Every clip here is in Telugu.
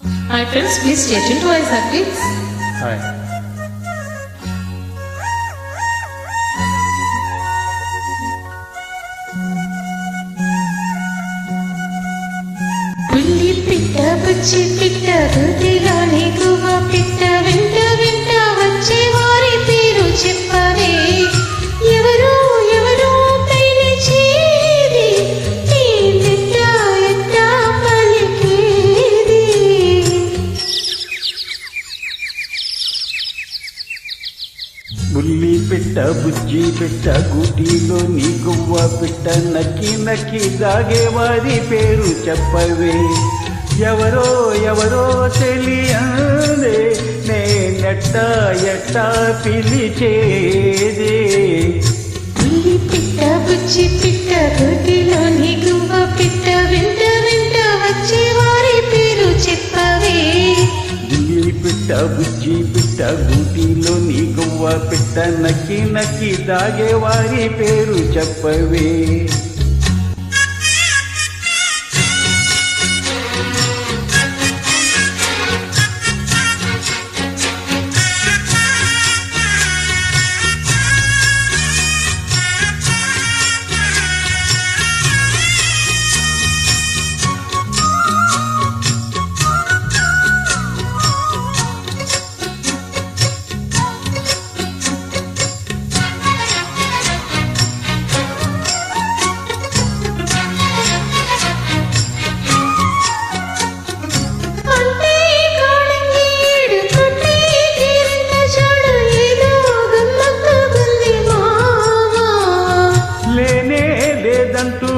Hi friends, please stay tuned to Isaac Kids. Hi. బుల్లి పిట్ట బుచ్చి పిట్ట రుదిలోని గువ్వ పిట్ట వెంట వెంట వచ్చే వారి పేరు చెప్పవే. ఎవరో ఎవరో పిలిచేది నీ బిడ్డ ఎట్ట పలికేది. బుల్లి పెట్ట బుజ్జి పెట్ట గూటిలో నీ గువ్వ పెట్ట నక్కి నక్కి దాగేవారి పేరు చెప్పవే. ఎవరో ఎవరో తెలియదే నేనెట్ట ఎట్ట పిలిచేదే. బుల్లి పిట్ట బుచ్చి పిట్ట రుదిలోని గువ్వ పిట్ట వెంట వెంట వచ్చే వారి పేరు చెప్పవే. బుల్లి పెట్ట బుజ్జి పెట్ట గూటిలో నీ గువ్వ పెట్ట నక్కి నక్కి దాగేవారి పేరు చెప్పవే.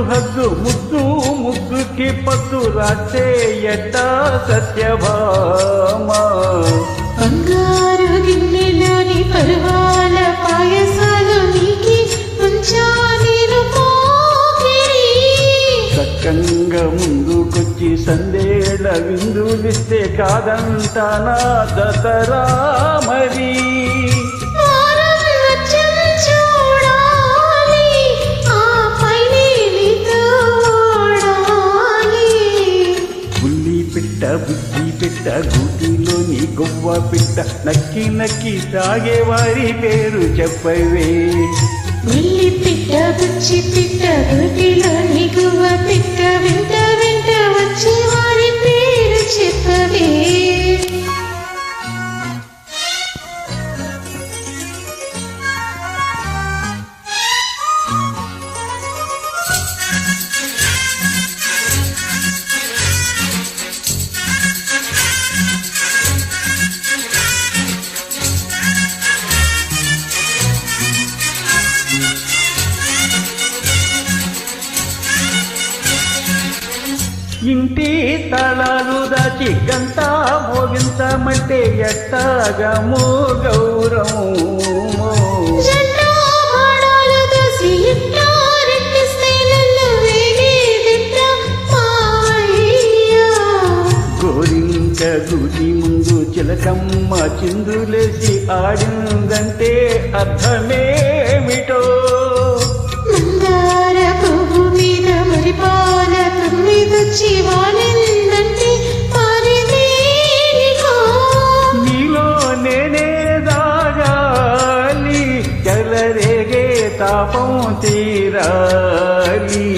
హద్దు ముద్దు ముగ్గుకి పద్దు రాసే ఎట్ట సత్యభామ. బంగారు గిన్నెలోని పరువాల పాయసాలు నీకి ఉంచాను పోకిరి. చక్కంగా ముందుకొచ్చి సందేళ విందులిస్తే కాదంటానా దసరా మరి. బుజ్జి పెట్ట గూటిలో నీ గువ్వ పెట్ట నక్కి నక్కి సాగేవారి పేరు చెప్పవే. బుల్లి పిట్ట బుచ్చి పిట్ట గూటిలో నీ గువ్వ పిట్ట వెంట వెంట వచ్చే వారి పేరు చెప్పవే. ఇంటి తళాలు దాచి గంట మోగించమంటే ఎట్టాగా మోగౌరము. గోరింక గుడి ముందు చిలకమ్మ చిందులేసి ఆడిందంటే అర్థమేమిటో. నీలో నేనే దాగాలి చెలరేగే తాపం తీరాలి.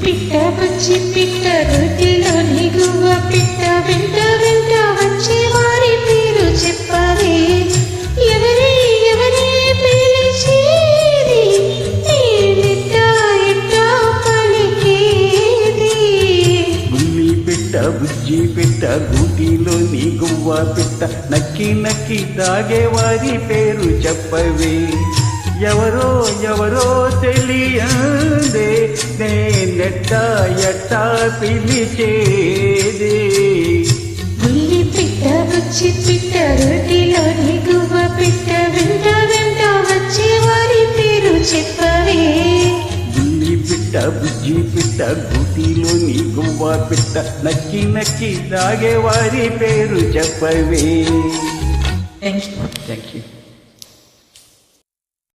పిట్ట బుచ్చి పిట్ట గూటిలో నీ గువ్వ పిట్ట వెంట వెంట వచ్చే వారి పేరు చెప్పవే. ఎవరే ఎవరే పిలిచేది నేనెట్ట ఎట్ట పలికేది. బుల్లి పెట్ట బుజ్జి పెట్ట గూటిలో నీ గువ్వ పెట్ట నక్కి నక్కి దాగేవారి పేరు చెప్పవే. ఎవరో ఎవరో తెలియదే నేనెట్ట ఎట్ట పిలిచేదే. బుల్లి పిట్ట బుచ్చి పిట్ట రొట్టిలో నీ గువ్వ పిట్ట వెంట వెంట వచ్చే వారి పేరు చెప్పవే. బుల్లి పిట్ట బుజ్జి పిట్ట గూటిలో నీ గువ్వ పిట్ట నక్కి నక్కి దాగేవారి పేరు చెప్పవే. Thank you. Thank you.